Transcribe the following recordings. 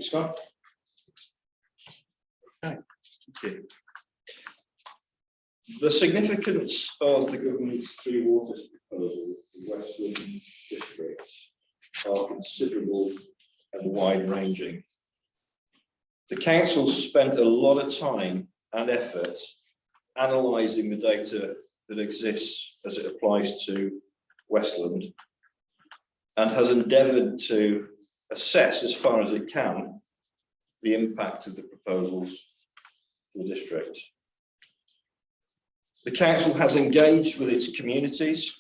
you, Scott. Okay. Thank you. The significance of the government's three waters proposal for Westland District are considerable and wide-ranging. The council spent a lot of time and effort analysing the data that exists as it applies to Westland and has endeavoured to assess as far as it can the impact of the proposals for the district. The council has engaged with its communities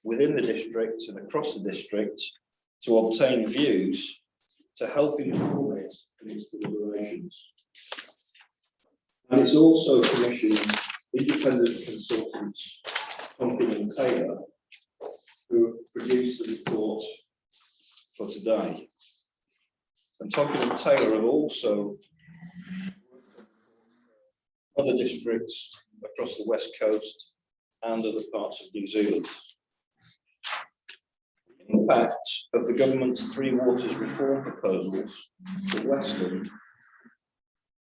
within the district and across the district to obtain views to help inform it in its deliberations. And it's also commissioned independent consultants, Tonkin and Taylor, who have produced the report for today. And Tonkin and Taylor have also other districts across the West Coast and other parts of New Zealand. The impact of the government's three waters reform proposals for Westland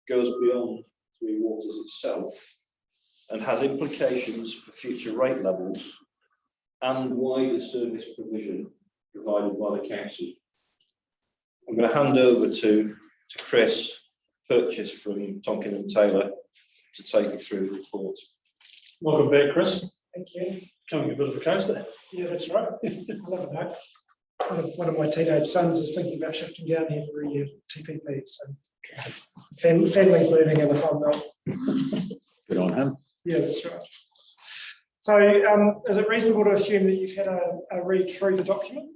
goes beyond three waters itself and has implications for future rate levels and wider service provision provided by the council. I'm going to hand over to Chris Purchase from Tonkin and Taylor to take you through the report. Welcome back, Chris. Thank you. Coming a bit of a coaster. Yeah, that's right. I love it, mate. One of my teenage sons is thinking about shifting down here for a year TPP. So family's moving in if I'm not. Good on him. Yeah, that's right. So is it reasonable to assume that you've had a read through the document?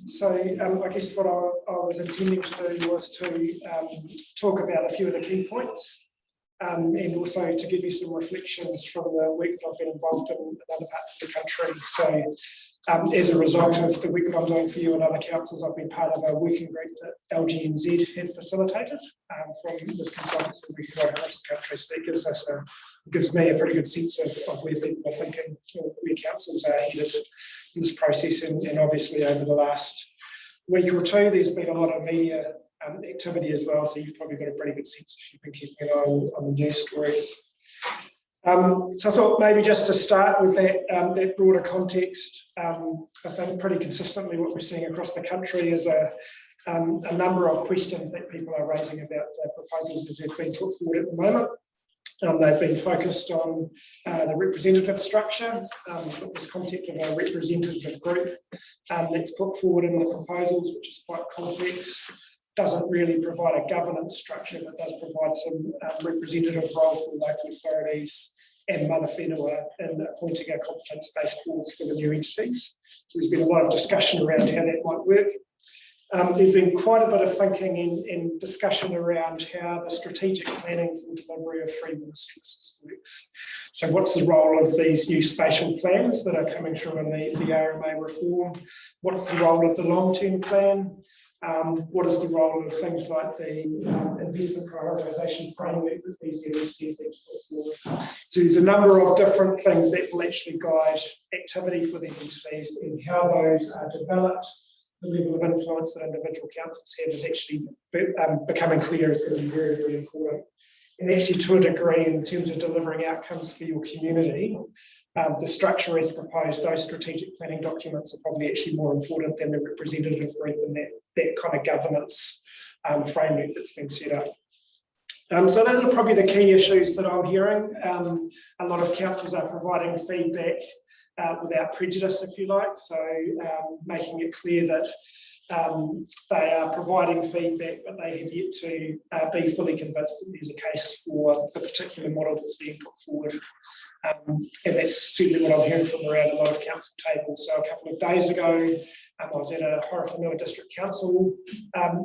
So I guess what I was intending to do was to talk about a few of the key points. And also to give you some reflections from the work that I've been involved in other parts of the country. So as a result of the work that I'm doing for you and other councils, I've been part of a working group that LGNZ have facilitated from this consultancy working right across the country. So that gives me a pretty good sense of where people are thinking, where councils are headed in this process. And obviously over the last week or two, there's been a lot of media activity as well, so you've probably got a pretty good sense if you've been keeping an eye on the news stories. So I thought maybe just to start with that broader context, I think pretty consistently what we're seeing across the country is a number of questions that people are raising about the proposals as they've been put forward at the moment. They've been focused on the representative structure, this concept of a representative group that's put forward in the proposals, which is quite complex. Doesn't really provide a governance structure, but does provide some representative role for local authorities and mana whenua in appointing a competence-based boards for the new entities. So there's been a lot of discussion around how that might work. There's been quite a bit of thinking and discussion around how the strategic planning for the delivery of three water services works. So what's the role of these new spatial plans that are coming through in the RMA reform? What's the role of the long-term plan? What is the role of things like the investment prioritisation framework that these new entities need to put forward? So there's a number of different things that will actually guide activity for these entities, and how those are developed, the level of influence that individual councils have is actually becoming clear is going to be very, very important. And actually, to a degree, in terms of delivering outcomes for your community, the structure as proposed, those strategic planning documents are probably actually more important than the representative group and that kind of governance framework that's been set up. So those are probably the key issues that I'm hearing. A lot of councils are providing feedback without prejudice, if you like, so making it clear that they are providing feedback, but they have yet to be fully convinced that there's a case for the particular model that's being put forward. And that's certainly what I'm hearing from around a lot of council tables. So a couple of days ago, I was at a Westland District Council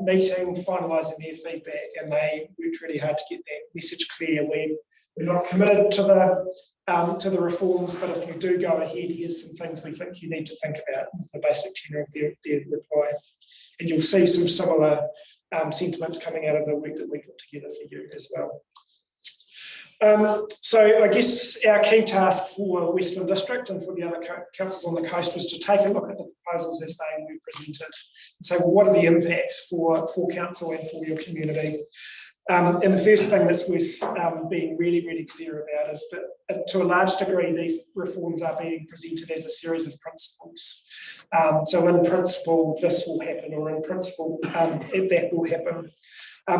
meeting, finalising their feedback, and they worked really hard to get that message clear. We're not committed to the reforms, but if you do go ahead, here's some things we think you need to think about. That's the basic tenor of their reply. And you'll see some similar sentiments coming out of the work that we put together for you as well. So I guess our key task for Westland District and for the other councils on the coast was to take a look at the proposals as they were presented and say, well, what are the impacts for council and for your community? And the first thing that's worth being really, really clear about is that to a large degree, these reforms are being presented as a series of principles. So in principle, this will happen, or in principle, that will happen.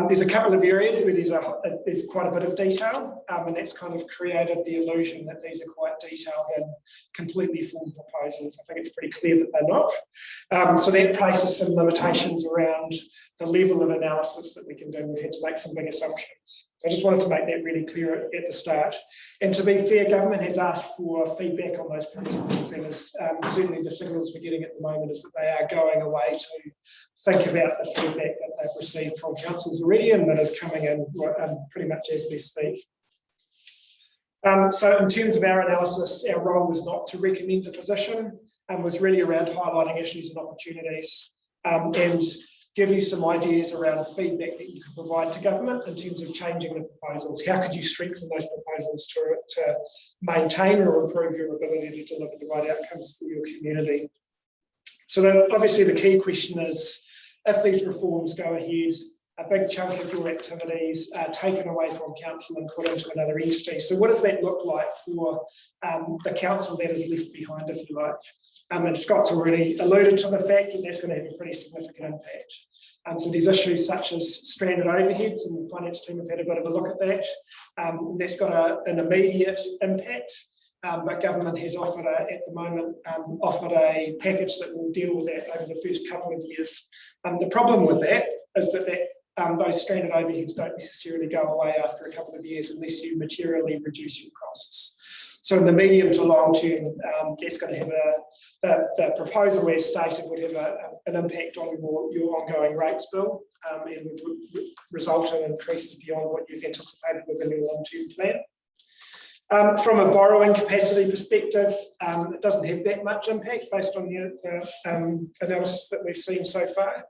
There's a couple of areas where there's quite a bit of detail, and that's kind of created the illusion that these are quite detailed and completely formed proposals. I think it's pretty clear that they're not. So that places some limitations around the level of analysis that we can do. We've had to make some big assumptions. So I just wanted to make that really clear at the start. And to be fair, government has asked for feedback on those principles, and is, certainly the signals we're getting at the moment is that they are going away to think about the feedback that they've received from councils already, and that is coming in pretty much as we speak. So in terms of our analysis, our role was not to recommend the position, and was really around highlighting issues and opportunities, and give you some ideas around feedback that you can provide to government in terms of changing the proposals. How could you strengthen those proposals to maintain or improve your ability to deliver the right outcomes for your community? So obviously the key question is, if these reforms go ahead, a big chunk of your activities are taken away from council and put into another entity. So what does that look like for the council that is left behind, if you like? And Scott's already alluded to the fact that that's going to have a pretty significant impact. So there's issues such as stranded overheads, and the finance team have had a bit of a look at that. That's got an immediate impact. But government has offered at the moment a package that will deal with that over the first couple of years. The problem with that is that those stranded overheads don't necessarily go away after a couple of years unless you materially reduce your costs. So in the medium to long term, that's going to have the proposal as stated would have an impact on your ongoing rates bill, and would result in increases beyond what you've anticipated within your long-term plan. From a borrowing capacity perspective, it doesn't have that much impact based on the analysis that we've seen so far.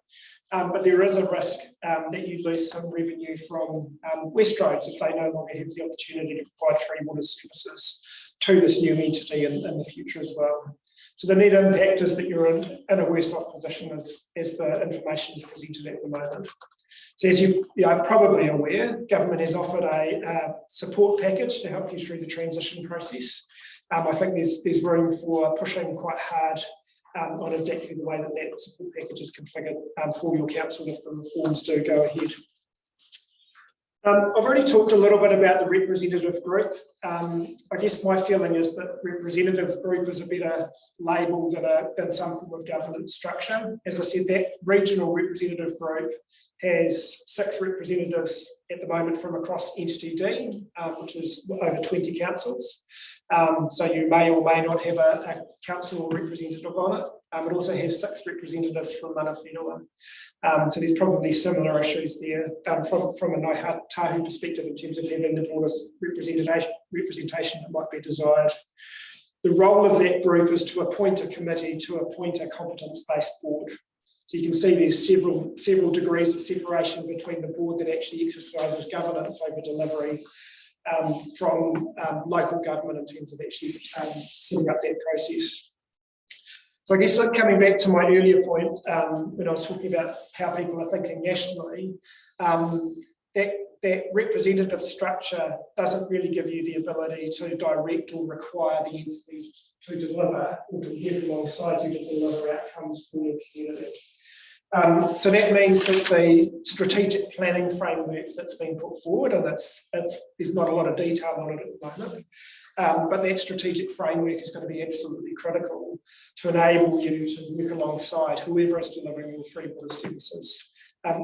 But there is a risk that you lose some revenue from Westroads if they no longer have the opportunity to provide free water services to this new entity in the future as well. So the net impact is that you're in a worse off position as the information is presented at the moment. So as you are probably aware, government has offered a support package to help you through the transition process. I think there's room for pushing quite hard on exactly the way that support package is configured for your council if the reforms do go ahead. I've already talked a little bit about the representative group. I guess my feeling is that representative group is a better label than some form of governance structure. As I said, that regional representative group has 6 representatives at the moment from across Entity D, which is over 20 councils. So you may or may not have a council representative on it. It also has 6 representatives from mana whenua. So there's probably similar issues there from a Ngāi Tahu perspective in terms of having the broadest representation that might be desired. The role of that group is to appoint a committee to appoint a competence-based board. So you can see there's several degrees of separation between the board that actually exercises governance over delivery from local government in terms of actually setting up that process. So I guess coming back to my earlier point, when I was talking about how people are thinking nationally, that representative structure doesn't really give you the ability to direct or require the entities to deliver or to work alongside you to deliver outcomes for your community. So that means that the strategic planning framework that's been put forward, and there's not a lot of detail on it at the moment, but that strategic framework is going to be absolutely critical to enable you to work alongside whoever is delivering your free water services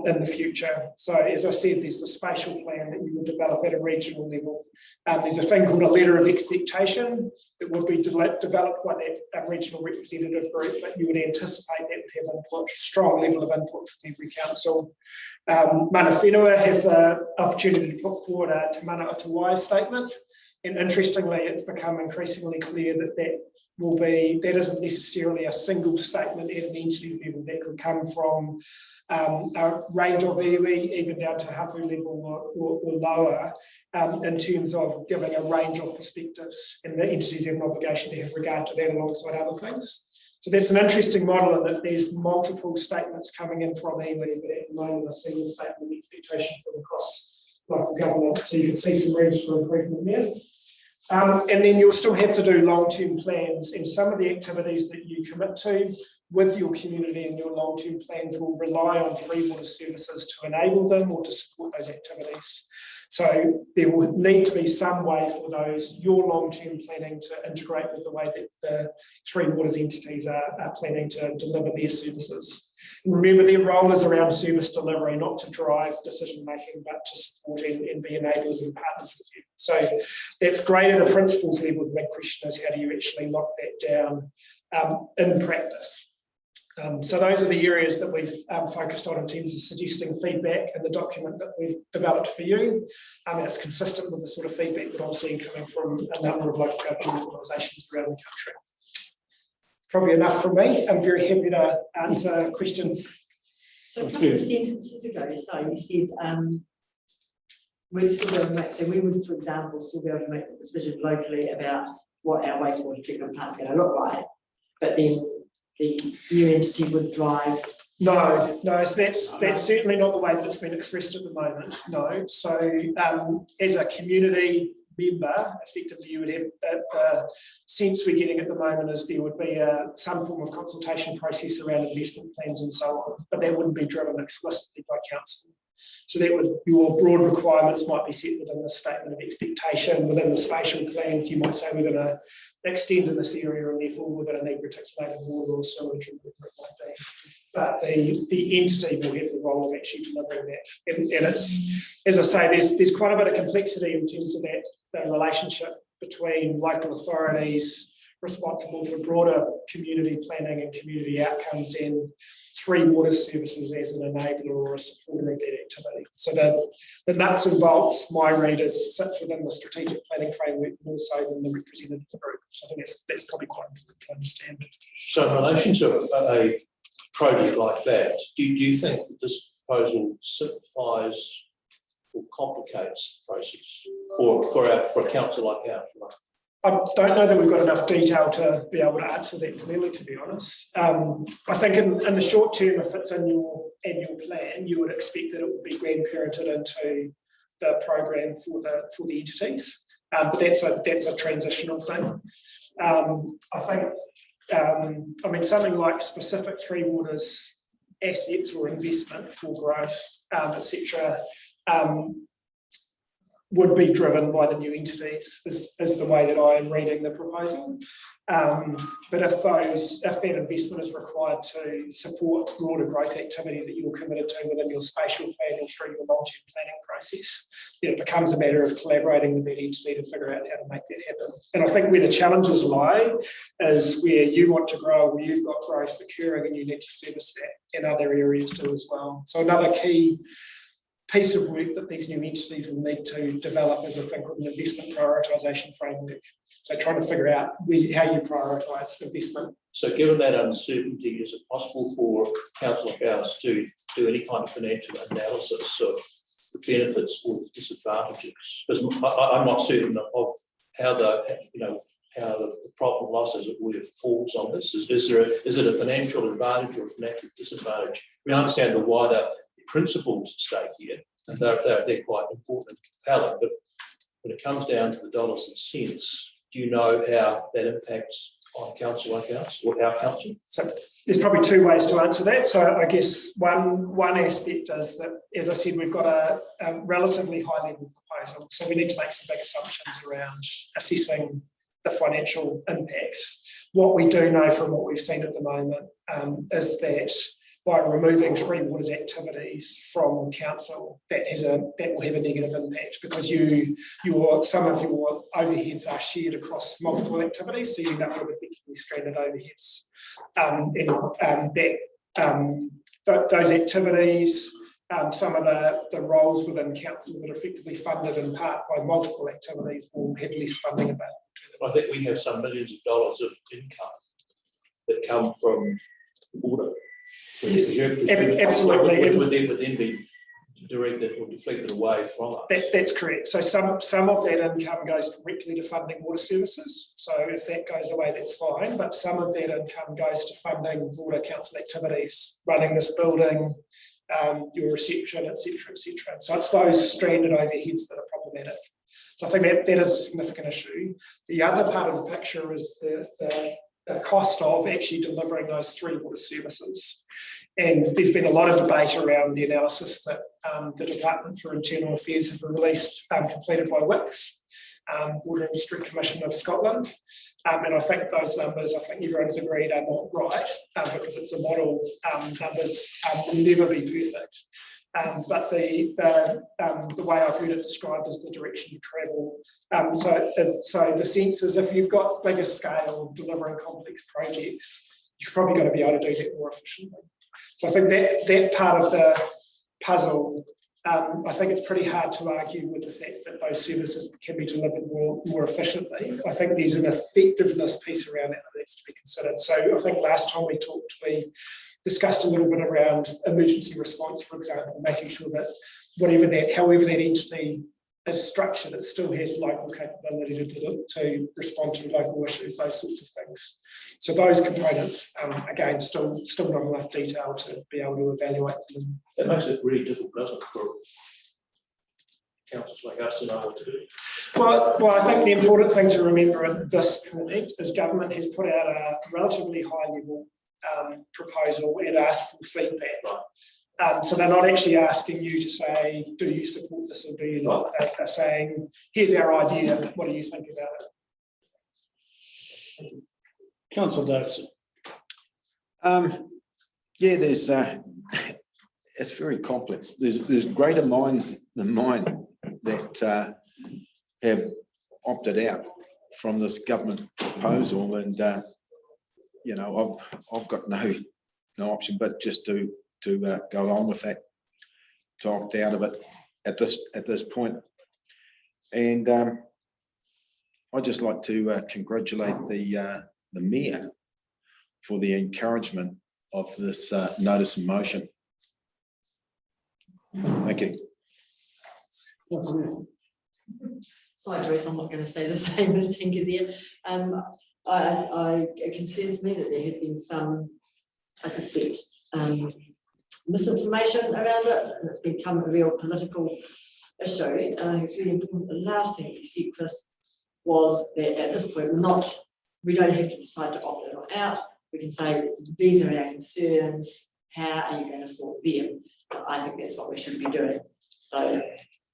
in the future. So as I said, there's the spatial plan that you would develop at a regional level. There's a thing called a letter of expectation that would be developed by that regional representative group, but you would anticipate that would have input, strong level of input from every council. Mana whenua have the opportunity to put forward a Te Mana o Te Wai statement. And interestingly, it's become increasingly clear that that isn't necessarily a single statement at an entity level. That could come from a range of iwi, even down to hapu level or lower, in terms of giving a range of perspectives, and the entities have an obligation to have regard to that alongside other things. So that's an interesting model in that there's multiple statements coming in from iwi, but at the moment a single statement of expectation from across local government. So you can see some room for improvement there. And then you'll still have to do long-term plans, and some of the activities that you commit to with your community and your long-term plans will rely on free water services to enable them or to support those activities. So there will need to be some way for your long-term planning to integrate with the way that the Three Waters entities are planning to deliver their services. And remember, their role is around service delivery, not to drive decision-making, but to support and be enablers and partners with you. So that's great at a principles level. The big question is, how do you actually lock that down in practice? So those are the areas that we've focused on in terms of suggesting feedback in the document that we've developed for you. And it's consistent with the sort of feedback that I'm seeing coming from a number of local government organisations around the country. Probably enough from me. I'm very happy to answer questions. So a couple of sentences ago, so you said we'd still be able to make, so we would, for example, still be able to make the decision locally about what our wastewater treatment plant is going to look like, but then the new entity would drive. No, so that's certainly not the way that it's been expressed at the moment. No, so as a community member, effectively, you would have the sense we're getting at the moment is there would be some form of consultation process around investment plans and so on, but that wouldn't be driven explicitly by council. So that would, your broad requirements might be set within the statement of expectation. Within the spatial plans, you might say we're going to extend in this area and therefore we're going to need reticulated water or sewage or whatever it might be. But the entity will have the role of actually delivering that. And it's, as I say, there's quite a bit of complexity in terms of that, the relationship between local authorities responsible for broader community planning and community outcomes and Three Waters services as an enabler or a supporter of that activity. So the nuts and bolts, my read, sits within the strategic planning framework more so than the representative group. So I think that's probably quite important to understand. So in relation to a project like that, do you think that this proposal simplifies or complicates the process for a council like ours? Right? I don't know that we've got enough detail to be able to answer that clearly, to be honest. I think in the short term, if it's in your annual plan, you would expect that it would be grandparented into the program for the entities. But that's a transitional thing. I think, I mean, something like specific Three Waters assets or investment for growth, etc., would be driven by the new entities, is the way that I am reading the proposal. But if that investment is required to support broader growth activity that you're committed to within your spatial plan or through your long-term planning process, then it becomes a matter of collaborating with that entity to figure out how to make that happen. And I think where the challenges lie is where you want to grow, where you've got growth occurring and you need to service that, and other areas do as well. So another key piece of work that these new entities will need to develop is, I think, an investment prioritisation framework. So trying to figure out how you prioritise investment. So given that uncertainty, is it possible for council like ours to do any kind of financial analysis of the benefits or the disadvantages? Because I'm not certain of how the profit and loss, as it were, falls on this. Is it a financial advantage or a financial disadvantage? We understand the wider principles at stake here, and they're quite important and compelling, but when it comes down to the dollars and cents, do you know how that impacts on council like ours or our council? So there's probably two ways to answer that. So I guess one aspect is that, as I said, we've got a relatively high level proposal, so we need to make some big assumptions around assessing the financial impacts. What we do know from what we've seen at the moment is that by removing Three Waters activities from council, that will have a negative impact, because some of your overheads are shared across multiple activities, so you end up with effectively stranded overheads. Those activities some of the roles within council that are effectively funded in part by multiple activities will have less funding available to them. I think we have some millions of dollars of income that come from water. Yes, absolutely. Which would then be directed or deflected away from us. That's correct. So some of that income goes directly to funding water services. So if that goes away, that's fine. But some of that income goes to funding water council activities, running this building, your reception, etc., etc. So it's those stranded overheads that are problematic. So I think that is a significant issue. The other part of the picture is the cost of actually delivering those 3 water services. And there's been a lot of debate around the analysis that the Department for Internal Affairs have released, completed by WICS, Westland District Commission of Scotland. And I think those numbers, I think everyone's agreed, are not right because it's a model. Numbers will never be perfect. But the way I've heard it described is the direction of travel. So the sense is if you've got bigger scale delivering complex projects, you've probably got to be able to do that more efficiently. So I think that part of the puzzle, I think it's pretty hard to argue with the fact that those services can be delivered more efficiently. I think there's an effectiveness piece around that that needs to be considered. So I think last time we talked, we discussed a little bit around emergency response, for example, making sure that however that entity is structured, it still has local capability to respond to local issues, those sorts of things. So those components, again, still not enough detail to be able to evaluate them. That makes it really difficult, doesn't it, for councils like us to know what to do. Well, I think the important thing to remember at this point is government has put out a relatively high level proposal and asked for feedback. So they're not actually asking you to say, do you support this or do you not? They're saying, here's our idea, what do you think about it? Councillor Davidson. Yeah, there's it's very complex. There's greater minds than mine that have opted out from this government proposal, and you know, I've got no option but just to go along with that, to opt out of it at this point. And I'd just like to congratulate the Mayor for the encouragement of this notice of motion. Thank you. Sorry, Joyce, I'm not going to say the same as Tinker there. It concerns me that there has been some, I suspect, misinformation around it, and it's become a real political issue. And I think it's really important. The last thing you said, Chris, was that at this point we don't have to decide to opt in or out. We can say these are our concerns. How are you going to sort them? I think that's what we should be doing. So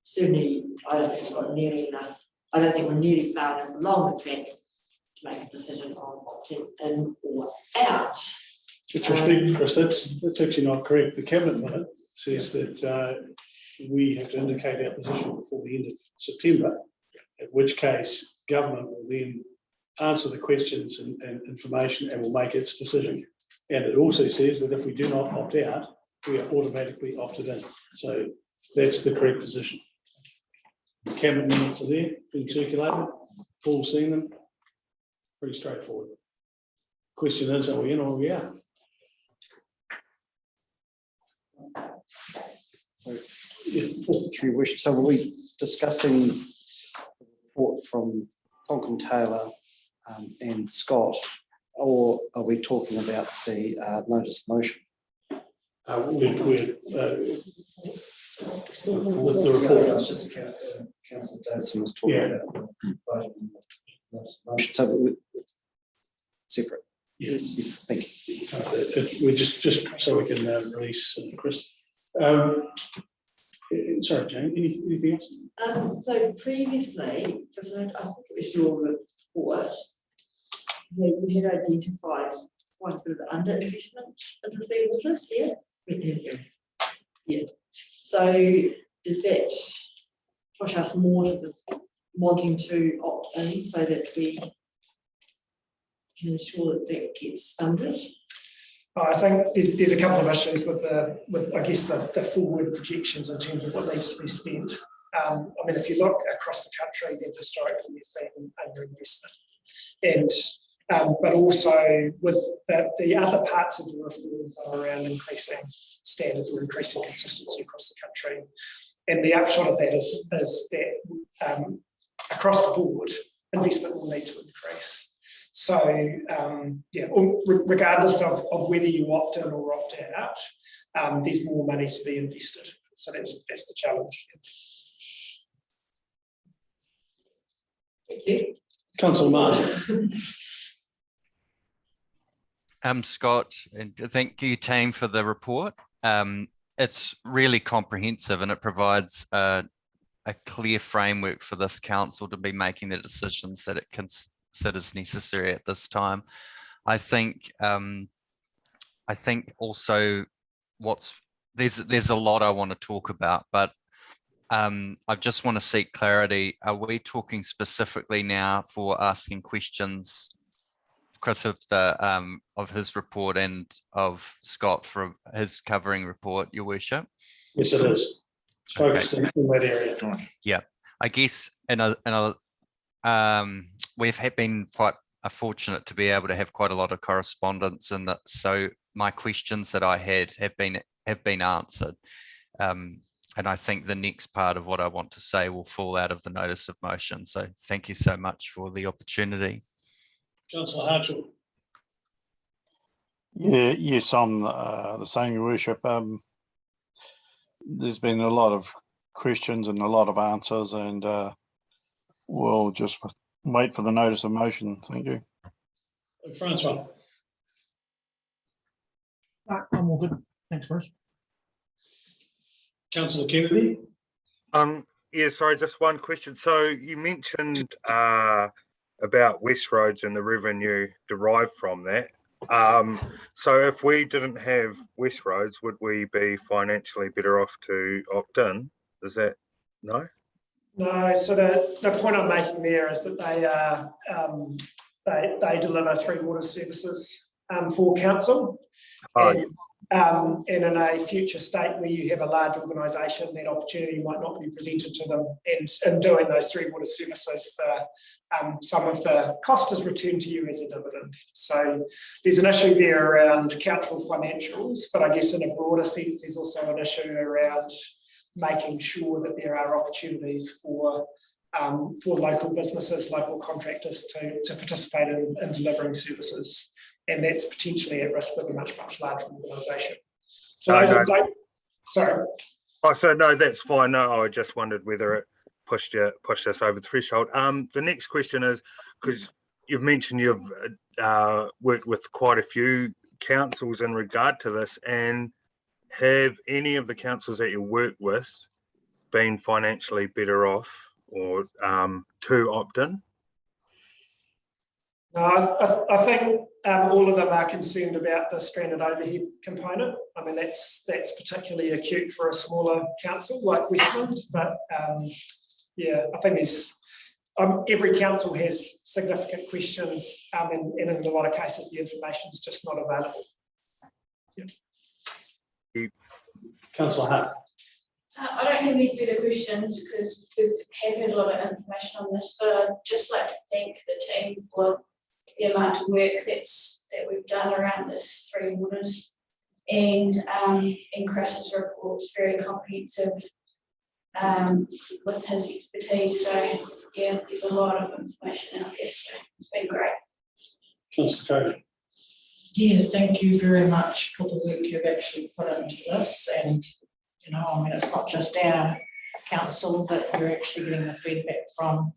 certainly, I don't think we've got nearly enough. I don't think we're nearly far enough along the track to make a decision on opting in or out. With respect, Chris, that's actually not correct. The cabinet minute says that we have to indicate our position before the end of September, at which case government will then answer the questions and information and will make its decision. And it also says that if we do not opt out, we are automatically opted in. So that's the correct position. The cabinet minutes are there, being circulated. Paul's seen them. Pretty straightforward. Question is, are we in or are we out? So, yeah, through your wish. So were we discussing the report from Tonkin Taylor and Scott, or are we talking about the notice of motion? The report. It's just Councillor Davidson was talking about the voting on the notice of motion. So separate. Yes. Yes, thank you. We just so we can release Chris. Sorry, Jane, anything else? So previously, because I think it was your report, we had identified quite a bit of underinvestment in the field waters here. Yeah. So does that push us more to the wanting to opt in so that we can ensure that that gets funded? I think there's a couple of issues with I guess the forward projections in terms of what needs to be spent. I mean, if you look across the country, then historically there's been underinvestment, and but also with the other parts of the reforms are around increasing standards or increasing consistency across the country. And the upshot of that is that across the board, investment will need to increase. So regardless of whether you opt in or opt out, there's more money to be invested. So that's the challenge. Thank you. Councillor Martin. Scott, and thank you, team, for the report. It's really comprehensive and it provides a clear framework for this council to be making the decisions that it considers necessary at this time. I think also there's a lot I want to talk about, but I just want to seek clarity. Are we talking specifically now for asking questions because of of his report and of Scott for his covering report, Your Worship? Yes, it is. It's focused in that area. Yeah, I guess we've been quite fortunate to be able to have quite a lot of correspondence, and that so my questions that I had have been answered. And I think the next part of what I want to say will fall out of the notice of motion. So thank you so much for the opportunity. Councillor Hartwell. Yeah, yes, I'm the same, Your Worship. There's been a lot of questions and a lot of answers, and we'll just wait for the notice of motion. Thank you. Francois. I'm all good. Thanks, Bruce. Councillor Kennedy. Yeah, sorry, just one question. So you mentioned about West Roads and the revenue derived from that. So if we didn't have West Roads, would we be financially better off to opt in? Is that no? No. So the point I'm making there is that they deliver 3 water services for council. And in a future state where you have a large organisation, that opportunity might not be presented to them. And in doing those 3 water services, some of the cost is returned to you as a dividend. So there's an issue there around council financials, but I guess in a broader sense, there's also an issue around making sure that there are opportunities for local businesses, local contractors to participate in delivering services. And that's potentially at risk with a much, much larger organisation. So sorry. Oh, so no, that's fine. No, I just wondered whether it pushed us over the threshold. The next question is, because you've mentioned you've worked with quite a few councils in regard to this, and have any of the councils that you work with been financially better off or to opt in? No, I think all of them are concerned about the stranded overhead component. I mean, that's particularly acute for a smaller council like Westland. But yeah, I think there's every council has significant questions, and in a lot of cases, the information is just not available. Yeah. Councillor Hart. I don't have any further questions because we've had a lot of information on this, but I'd just like to thank the team for the amount of work that we've done around this 3 waters, and Chris's report's very comprehensive with his expertise. So yeah, there's a lot of information out there, so it's been great. Councillor Cody. Yeah, thank you very much for the work you've actually put into this. And, you know, I mean, it's not just our council that you're actually getting the feedback from.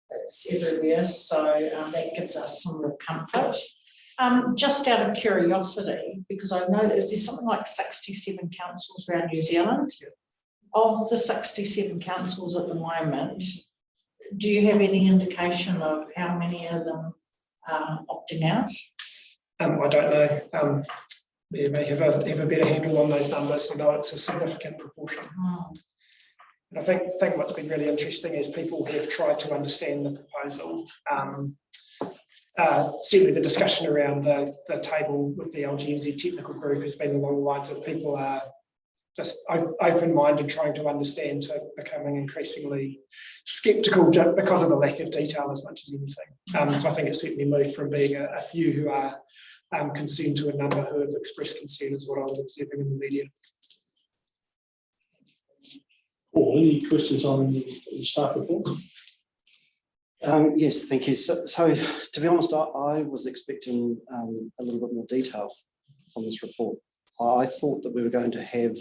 It's everywhere, so that gives us some real comfort. Just out of curiosity, because I know there's something like 67 councils around New Zealand. Of the 67 councils at the moment, do you have any indication of how many of them are opting out? I don't know. You may have a better handle on those numbers. I know it's a significant proportion. And I think what's been really interesting is people have tried to understand the proposal. certainly the discussion around the table with the LGNZ technical group has been along the lines of people are just open-minded, trying to understand, to becoming increasingly sceptical because of the lack of detail as much as anything. So I think it's certainly moved from being a few who are concerned to a number who have expressed concern, is what I was observing in the media. Paul, any questions on the staff report? Yes, thank you. So to be honest, I was expecting a little bit more detail from this report. I thought that we were going to have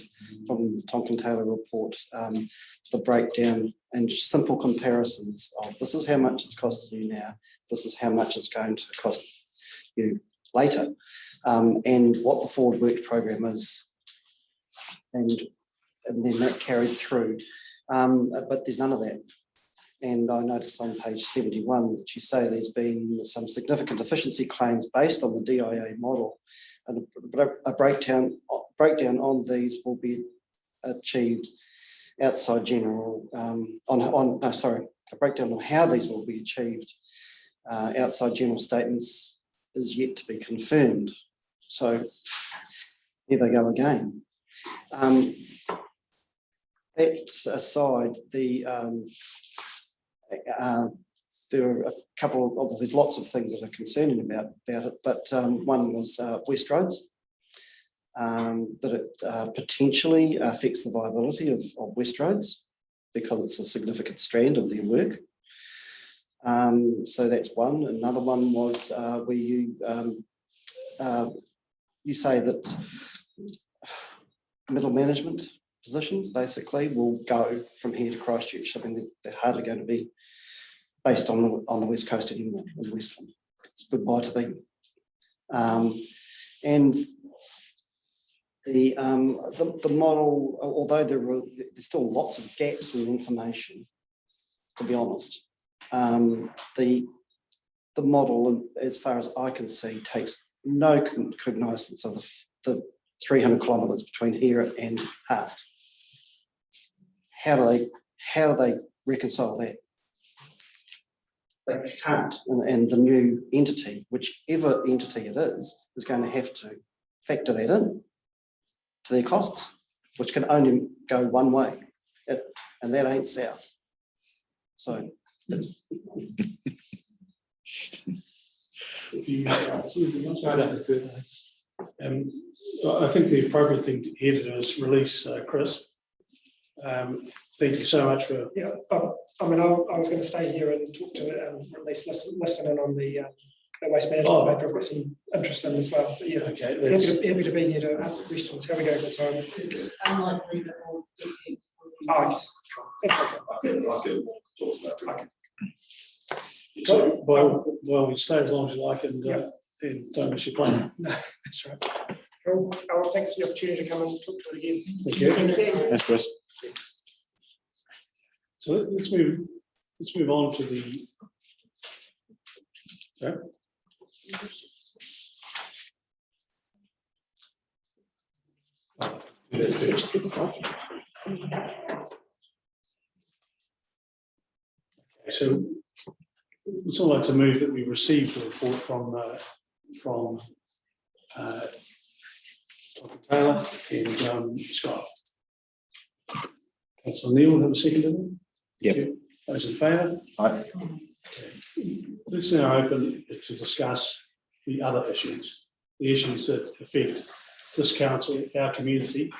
from the Tonkin Taylor report the breakdown and simple comparisons of this is how much it's costing you now, this is how much it's going to cost you later, and what the forward work program is, and then that carried through. But there's none of that. And I noticed on page 71 that you say there's been some significant efficiency claims based on the DIA model, and a breakdown on these will be achieved outside general, a breakdown on how these will be achieved outside general statements is yet to be confirmed. So here they go again. That aside, there are a couple of, there's lots of things that are concerning about it, but one was West Roads, that it potentially affects the viability of West Roads because it's a significant strand of their work. So that's one. Another one was where you say that middle management positions basically will go from here to Christchurch. I mean, they're hardly going to be based on the West Coast anymore in Westland. It's goodbye to them. And the model, although there's still lots of gaps in information, to be honest, the model, as far as I can see, takes no cognizance of the 300 kilometres between here and Haast. How do they reconcile that? They can't, and the new entity, whichever entity it is going to have to factor that in to their costs, which can only go one way, and that ain't south. So that's I think the appropriate thing here to do is release Chris. Thank you so much for. Yeah, I mean, I was going to stay here and talk to it and at least listen in on the waste management paper. I've got some interest in as well. But yeah, okay. Happy to be here to answer questions. How we go for time? It's unlikely that we'll get you. Oh, that's okay. I can talk about it. So, well, we stay as long as you like and don't miss your plane. No, that's right. Cool. Oh, thanks for the opportunity to come and talk to it again. Thank you. Thank you. Thanks, Chris. So let's move on to the. Sorry? So it's all like to move that we received the report from Dr. Taylor and Scott. Councillor Neil, have a second to that? Yep. Those in favour? Aye. Let's now open to discuss the other issues, the issues that affect this council, our community,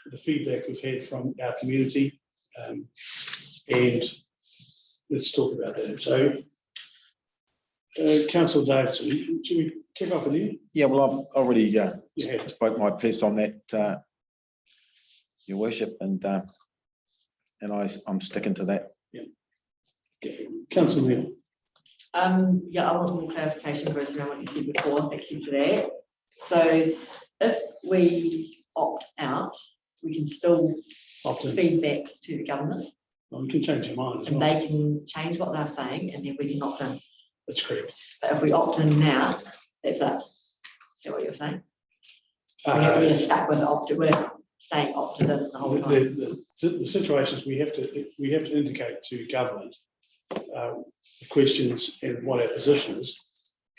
the feedback we've had from our community, and let's talk about that. So, Councillor Davidson, should we kick off with you? Yeah, well, I've already spoke my piece on that, Your Worship, and I'm sticking to that. Yeah. Okay. Councillor Neil. Yeah, I want more clarification, Bruce, and I want you said before. Thank you for that. So, if we opt out, we can still feed back to the government. Well, we can change our mind as and well. they can change what they're saying, and then we can opt in. That's correct. But if we opt in now, that's it. Is that what you're saying? We're stuck with we're staying opted in the whole time. The situation is we have to indicate to government the questions and what our position is,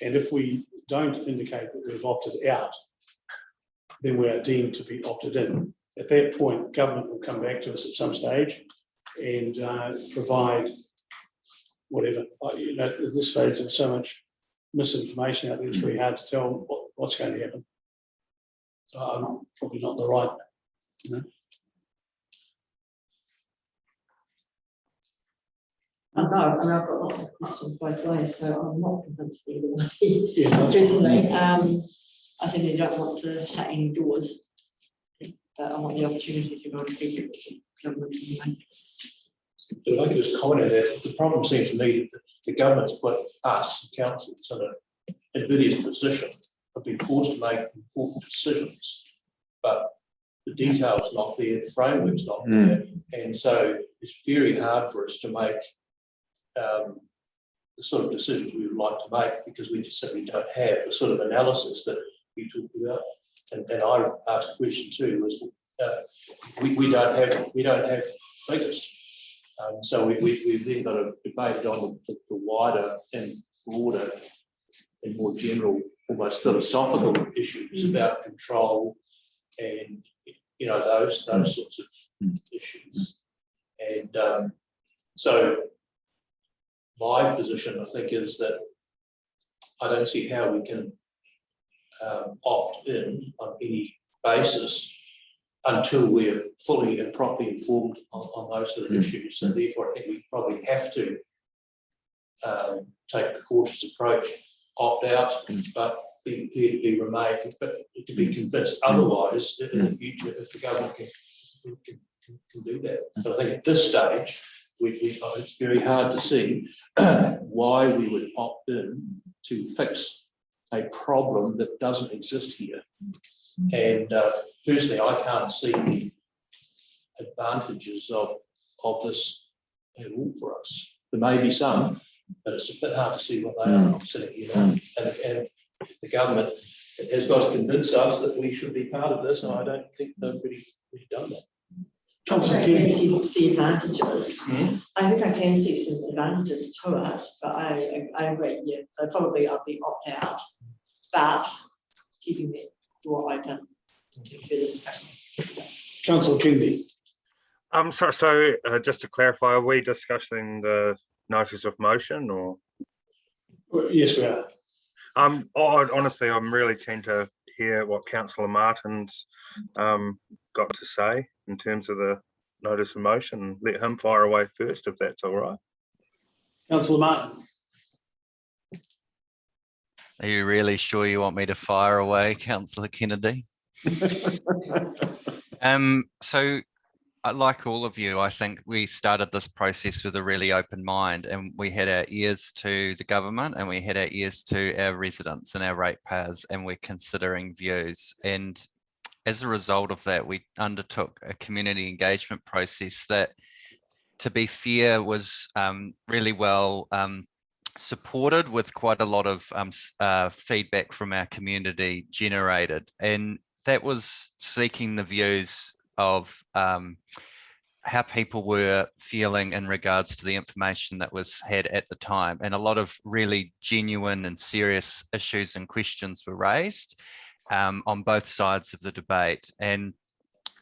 And if we don't indicate that we've opted out, then we are deemed to be opted in. At that point, government will come back to us at some stage and provide whatever. At this stage, there's so much misinformation out there, it's very hard to tell what's going to happen. So I'm probably not the right, I know, I mean, I've got lots of questions both ways, so I'm not convinced either way. Yeah, that's Personally, I certainly don't want to shut any doors, but I want the opportunity to go and speak to the government. If I could just comment on that, the problem seems to me that the government's put us, the councils, in an invidious position of being forced to make important decisions, but the detail's not there, the framework's not there, and so it's very hard for us to make the sort of decisions we would like to make, because we just simply don't have the sort of analysis that we talked about. And I asked a question too, was we don't have figures. So we've then got to debate on the wider and broader and more general, almost philosophical issues about control and those sorts of issues. And so my position, I think, is that I don't see how we can opt in on any basis until we're fully and properly informed on those sort of issues. And therefore, I think we probably have to take the cautious approach, opt out, but be prepared to remain, but to be convinced otherwise in the future if the government can do that. But I think at this stage, it's very hard to see why we would opt in to fix a problem that doesn't exist here. And personally, I can't see the advantages of this at all for us. There may be some, but it's a bit hard to see what they are sitting here now. And the government has got to convince us that we should be part of this, and I don't think they've really done that. I can see advantages. I think I can see some advantages to it, but I agree, yeah, so probably I'll be opt out, but keeping the door open to further discussion. Councillor Kennedy. So just to clarify, are we discussing the notice of motion or? Yes, we are. Honestly, I'm really keen to hear what Councillor Martin's got to say in terms of the notice of motion. Let him fire away first, if that's all right. Councillor Martin. Are you really sure you want me to fire away, Councillor Kennedy? So like all of you, I think we started this process with a really open mind, and we had our ears to the government and we had our ears to our residents and our ratepayers, and we're considering views. And as a result of that, we undertook a community engagement process that, to be fair, was really well supported, with quite a lot of feedback from our community generated. And that was seeking the views of how people were feeling in regards to the information that was had at the time. And a lot of really genuine and serious issues and questions were raised on both sides of the debate, and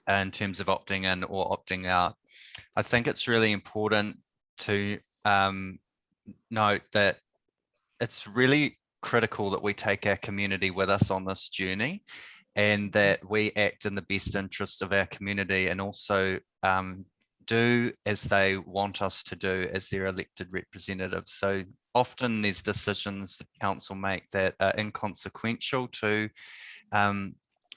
in terms of opting in or opting out. I think it's really important to note that it's really critical that we take our community with us on this journey, and that we act in the best interest of our community, and also do as they want us to do as their elected representatives. So often there's decisions that council make that are inconsequential to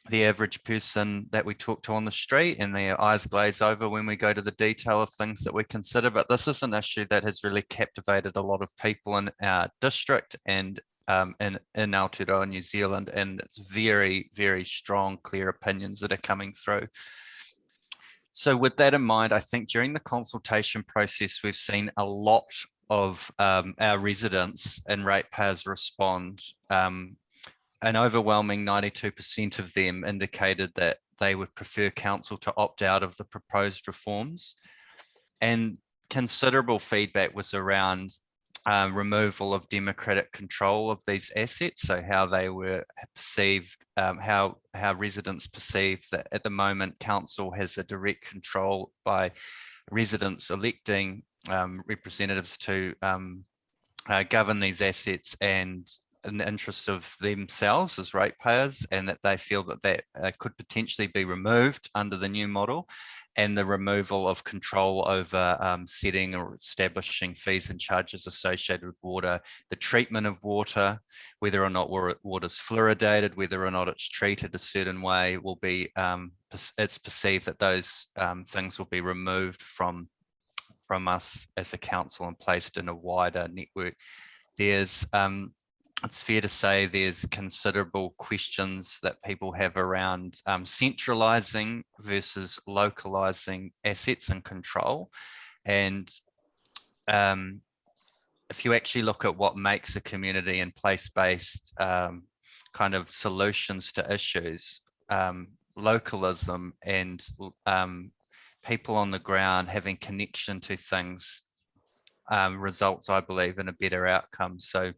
the average person that we talk to on the street, and their eyes glaze over when we go to the detail of things that we consider. But this is an issue that has really captivated a lot of people in our district and in Aotearoa, New Zealand, and it's very, very strong, clear opinions that are coming through. So with that in mind, I think during the consultation process, we've seen a lot of our residents and ratepayers respond. An overwhelming 92% of them indicated that they would prefer council to opt out of the proposed reforms. And considerable feedback was around removal of democratic control of these assets, so how they were perceived, how residents perceive that at the moment council has a direct control by residents electing representatives to govern these assets and in the interest of themselves as ratepayers, and that they feel that could potentially be removed under the new model, and the removal of control over setting or establishing fees and charges associated with water, the treatment of water, whether or not water's fluoridated, whether or not it's treated a certain way, will be, it's perceived that those things will be removed from us as a council and placed in a wider network. It's fair to say there's considerable questions that people have around centralising versus localising assets and control. And if you actually look at what makes a community and place-based kind of solutions to issues, localism and people on the ground having connection to things results, I believe, in a better outcome. So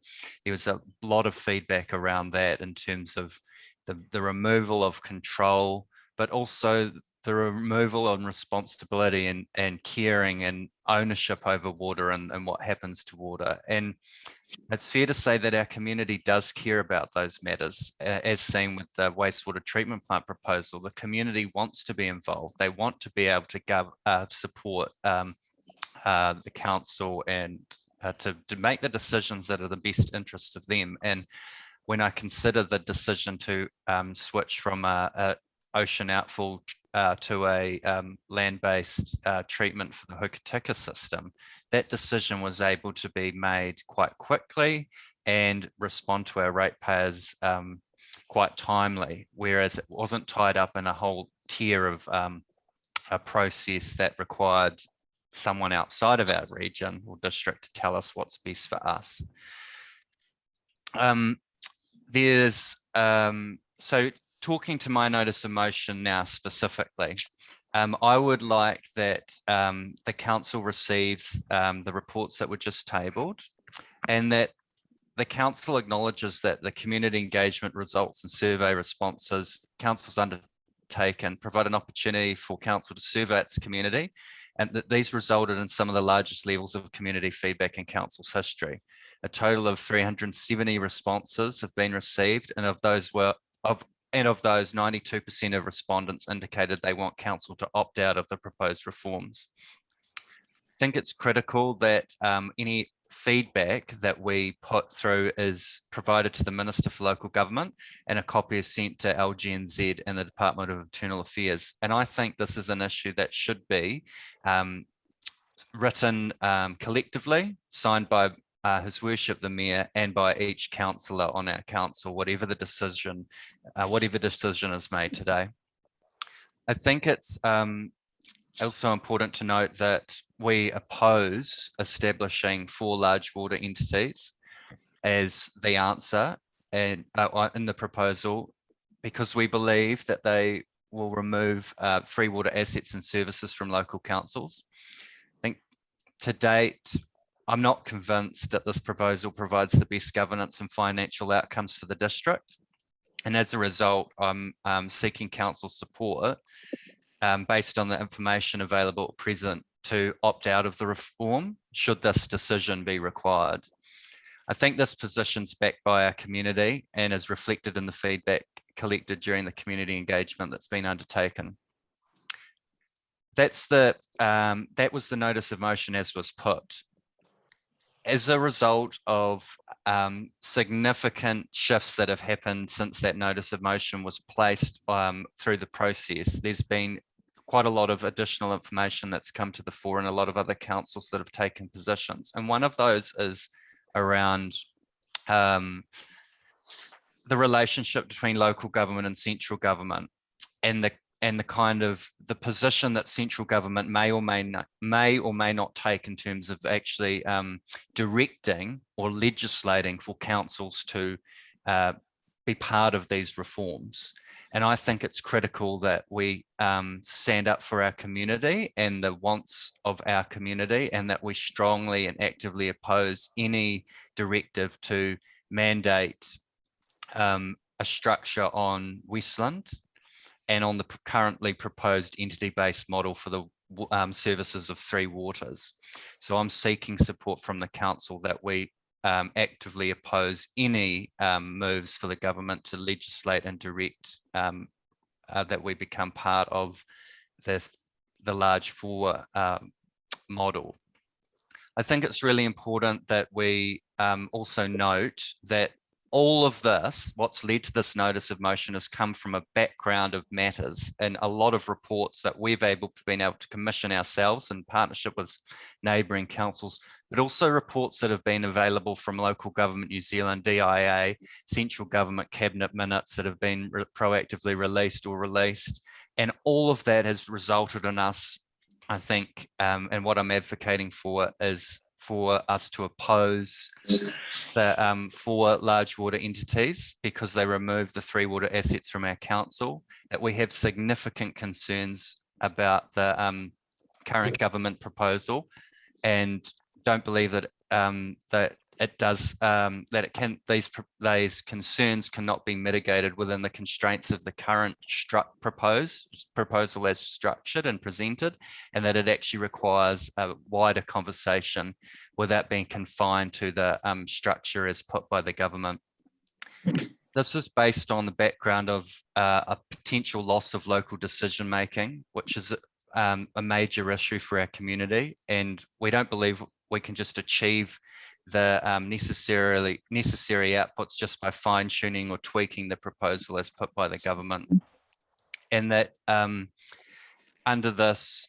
there was a lot of feedback around that in terms of the removal of control, but also the removal of responsibility and caring and ownership over water and what happens to water. And it's fair to say that our community does care about those matters, as seen with the wastewater treatment plant proposal. The community wants to be involved. They want to be able to support the council and to make the decisions that are the best interests of them. And when I consider the decision to switch from a ocean outfall to a land-based treatment for the Hokitika system, that decision was able to be made quite quickly and respond to our ratepayers quite timely, whereas it wasn't tied up in a whole tier of a process that required someone outside of our region or district to tell us what's best for us. So talking to my notice of motion now specifically, I would like that the council receives the reports that were just tabled, and that the council acknowledges that the community engagement results and survey responses council's undertaken provide an opportunity for council to survey its community, and that these resulted in some of the largest levels of community feedback in council's history. A total of 370 responses have been received, and of those 92% of respondents indicated they want council to opt out of the proposed reforms. I think it's critical that any feedback that we put through is provided to the Minister for Local Government, and a copy is sent to LGNZ and the Department of Internal Affairs. And I think this is an issue that should be written collectively, signed by His Worship the Mayor and by each councillor on our council, whatever the decision is made today. I think it's also important to note that we oppose establishing 4 large water entities as the answer and in the proposal, because we believe that they will remove free water assets and services from local councils. I think to date, I'm not convinced that this proposal provides the best governance and financial outcomes for the district. And as a result, I'm seeking council support based on the information available at present to opt out of the reform, should this decision be required. I think this position's backed by our community and is reflected in the feedback collected during the community engagement that's been undertaken. That was the notice of motion as was put. As a result of significant shifts that have happened since that notice of motion was placed through the process, there's been quite a lot of additional information that's come to the fore, and a lot of other councils that have taken positions. And one of those is around the relationship between local government and central government, and the kind of the position that central government may or may not take in terms of actually directing or legislating for councils to be part of these reforms. And I think it's critical that we stand up for our community and the wants of our community, and that we strongly and actively oppose any directive to mandate a structure on Westland and on the currently proposed entity-based model for the services of Three Waters. So I'm seeking support from the council that we actively oppose any moves for the government to legislate and direct that we become part of the large four model. I think it's really important that we also note that all of this, what's led to this notice of motion, has come from a background of matters and a lot of reports that we've been able to commission ourselves in partnership with neighbouring councils, but also reports that have been available from Local Government New Zealand, DIA, central government cabinet minutes that have been proactively released or released. And all of that has resulted in us, I think, and what I'm advocating for is for us to oppose the four large water entities because they remove the Three Water assets from our council, that we have significant concerns about the current government proposal, and don't believe that these concerns cannot be mitigated within the constraints of the current proposal as structured and presented, and that it actually requires a wider conversation without being confined to the structure as put by the government. This is based on the background of a potential loss of local decision making, which is a major issue for our community, and we don't believe we can just achieve the necessary outputs just by fine-tuning or tweaking the proposal as put by the government. And that under this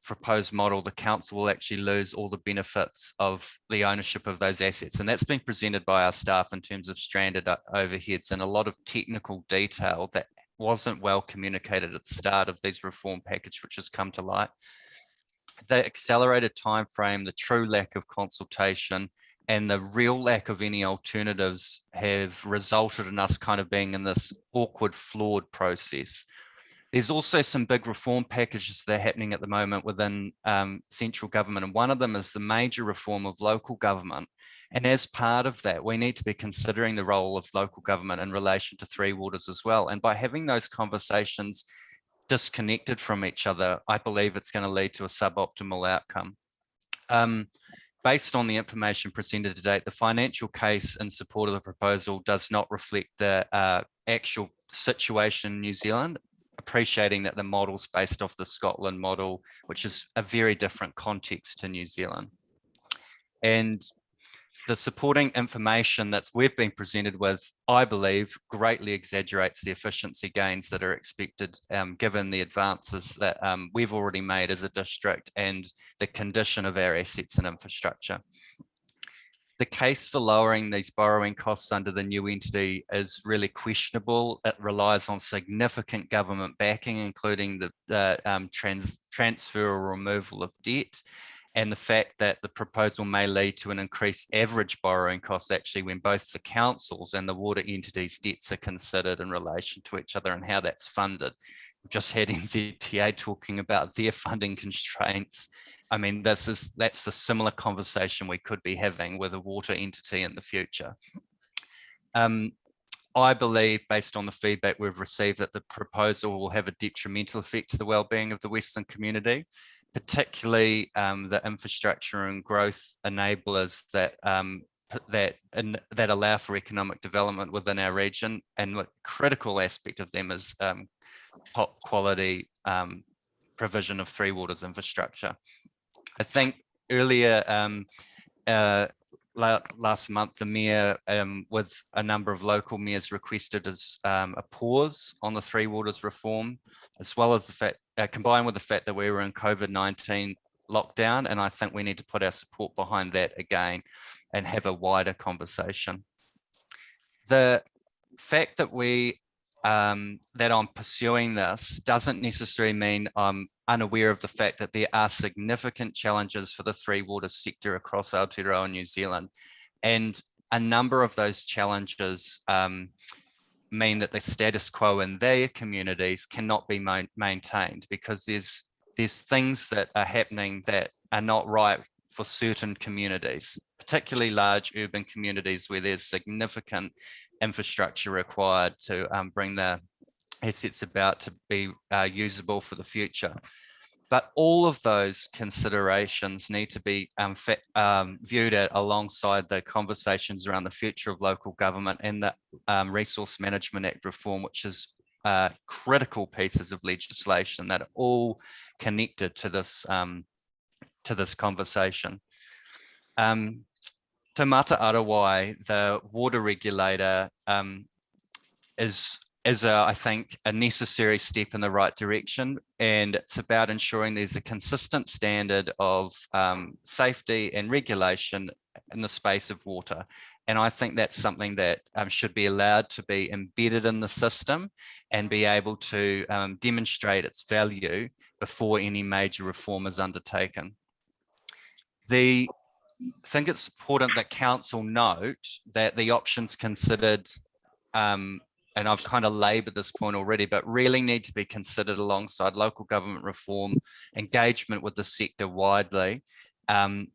proposed model, the council will actually lose all the benefits of the ownership of those assets. And that's been presented by our staff in terms of stranded overheads and a lot of technical detail that wasn't well communicated at the start of these reform package, which has come to light. The accelerated timeframe, the true lack of consultation, and the real lack of any alternatives have resulted in us kind of being in this awkward, flawed process. There's also some big reform packages that are happening at the moment within central government, and one of them is the major reform of local government. And as part of that, we need to be considering the role of local government in relation to Three Waters as well. And by having those conversations disconnected from each other, I believe it's going to lead to a suboptimal outcome. Based on the information presented to date, the financial case in support of the proposal does not reflect the actual situation in New Zealand, appreciating that the model's based off the Scotland model, which is a very different context to New Zealand. And the supporting information that we've been presented with, I believe, greatly exaggerates the efficiency gains that are expected, given the advances that we've already made as a district and the condition of our assets and infrastructure. The case for lowering these borrowing costs under the new entity is really questionable. It relies on significant government backing, including the transfer or removal of debt, and the fact that the proposal may lead to an increased average borrowing cost actually when both the councils and the water entities' debts are considered in relation to each other and how that's funded. We've just had NZTA talking about their funding constraints. I mean, that's a similar conversation we could be having with a water entity in the future. I believe, based on the feedback we've received, that the proposal will have a detrimental effect to the well-being of the Western community, particularly the infrastructure and growth enablers that allow for economic development within our region. And the critical aspect of them is top quality provision of Three Waters infrastructure. I think earlier last month, the Mayor, with a number of local mayors, requested a pause on the Three Waters reform, as well as the fact, combined with the fact that we were in COVID-19 lockdown, and I think we need to put our support behind that again and have a wider conversation. The fact that that I'm pursuing this doesn't necessarily mean I'm unaware of the fact that there are significant challenges for the Three Waters sector across Aotearoa and New Zealand. And a number of those challenges mean that the status quo in their communities cannot be maintained, because there's things that are happening that are not right for certain communities, particularly large urban communities where there's significant infrastructure required to bring the assets about to be usable for the future. But all of those considerations need to be viewed at alongside the conversations around the future of local government and the Resource Management Act reform, which is critical pieces of legislation that are all connected to this conversation. Te Mata Arawai, the water regulator, is I think a necessary step in the right direction, and it's about ensuring there's a consistent standard of safety and regulation in the space of water. And I think that's something that should be allowed to be embedded in the system and be able to demonstrate its value before any major reform is undertaken. I think it's important that council note that the options considered, and I've kind of laboured this point already, but really need to be considered alongside local government reform, engagement with the sector widely. And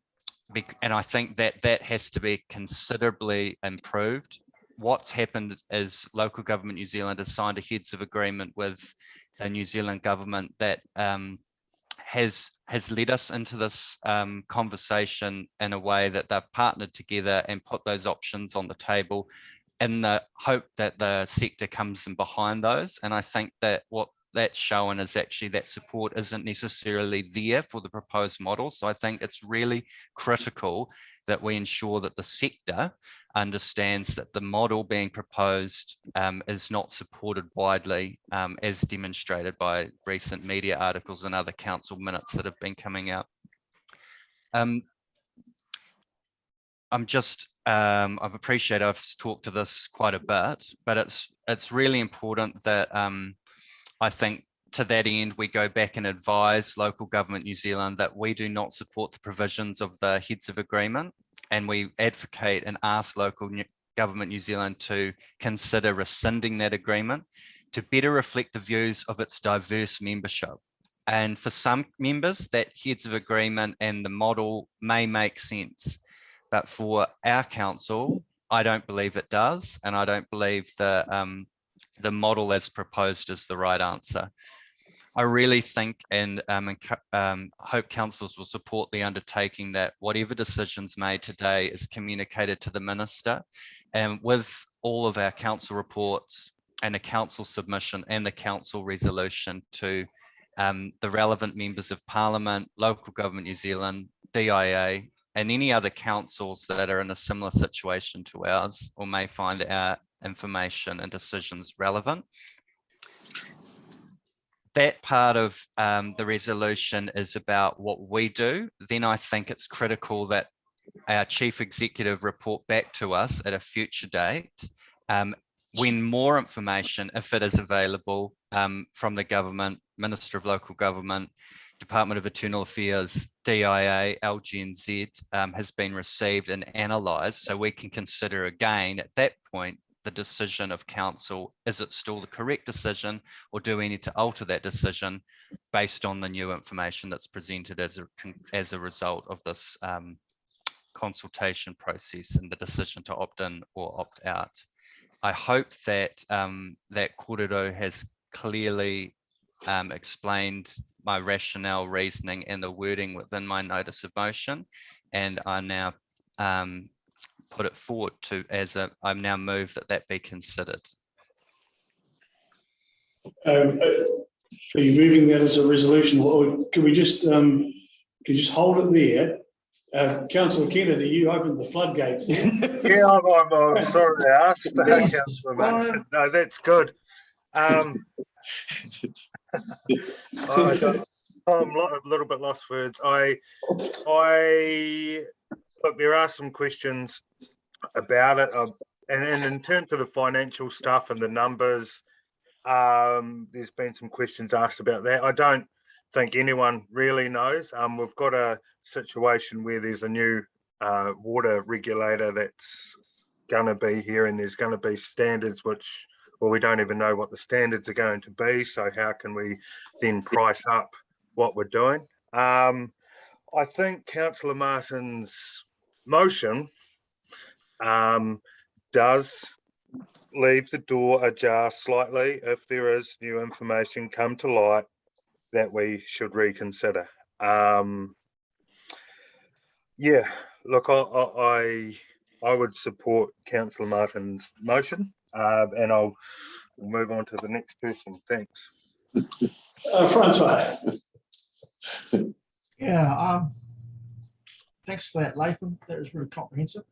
I think that has to be considerably improved. What's happened is Local Government New Zealand has signed a heads of agreement with the New Zealand government that has led us into this conversation in a way that they've partnered together and put those options on the table in the hope that the sector comes in behind those. And I think that what that's shown is actually that support isn't necessarily there for the proposed model. So I think it's really critical that we ensure that the sector understands that the model being proposed is not supported widely, as demonstrated by recent media articles and other council minutes that have been coming out. I appreciate I've talked to this quite a bit, but it's really important that I think to that end, we go back and advise Local Government New Zealand that we do not support the provisions of the heads of agreement, and we advocate and ask Local Government New Zealand to consider rescinding that agreement to better reflect the views of its diverse membership. And for some members, that heads of agreement and the model may make sense. But for our council, I don't believe it does, and I don't believe the model as proposed is the right answer. I really think and hope councils will support the undertaking that whatever decisions made today is communicated to the minister, and with all of our council reports and a council submission and the council resolution to the relevant members of Parliament, Local Government New Zealand, DIA, and any other councils that are in a similar situation to ours or may find our information and decisions relevant. That part of the resolution is about what we do. Then I think it's critical that our chief executive report back to us at a future date when more information, if it is available, from the government, Minister of Local Government, Department of Internal Affairs, DIA, LGNZ has been received and analysed, so we can consider again at that point the decision of council. Is it still the correct decision, or do we need to alter that decision based on the new information that's presented as a result of this consultation process and the decision to opt in or opt out? I hope that that kōrero has clearly explained my rationale, reasoning, and the wording within my notice of motion, and I now put it forward to I'm now moved that be considered. Are you moving that as a resolution, or can we just hold it there? Councillor Kennedy, you opened the floodgates there. Yeah, I'm sorry I asked, Councillor Martin. No, that's good. I'm a little bit lost for words. Look, there are some questions about it, and in terms of the financial stuff and the numbers, there's been some questions asked about that. I don't think anyone really knows. We've got a situation where there's a new water regulator that's going to be here, and there's going to be standards which well, we don't even know what the standards are going to be. So how can we then price up what we're doing? I think Councillor Martin's motion does leave the door ajar slightly if there is new information come to light that we should reconsider. Yeah, look, I would support Councillor Martin's motion, and I'll move on to the next person. Thanks. Francois. Yeah, thanks for that, Latham. That was really comprehensive.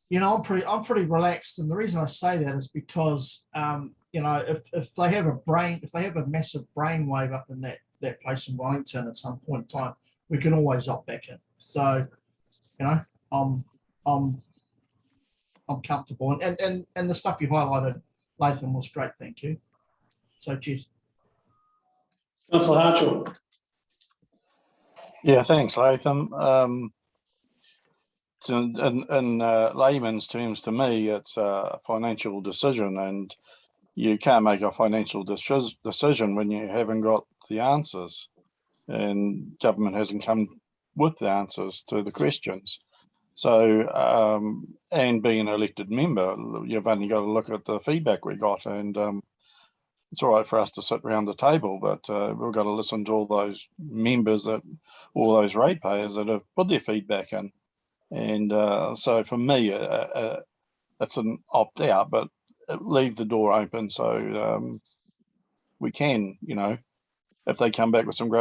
You know, I'm pretty relaxed, and the reason I say that is because you know, if they have a massive brainwave up in that place in Wellington at some point in time, we can always opt back in. So, you know, I'm comfortable, and the stuff you highlighted, Latham, was great. Thank you. So, cheers. Councillor Hartshorn. Yeah, thanks, Latham. So in layman's terms, to me, it's a financial decision, and you can't make a financial decision when you haven't got the answers, and government hasn't come with the answers to the questions. So, and being an elected member, you've only got to look at the feedback we got, and it's all right for us to sit around the table, but we've got to listen to all those members, all those ratepayers that have put their feedback in. And so for me, it's an opt out, but leave the door open so we can, you know, if they come back with some great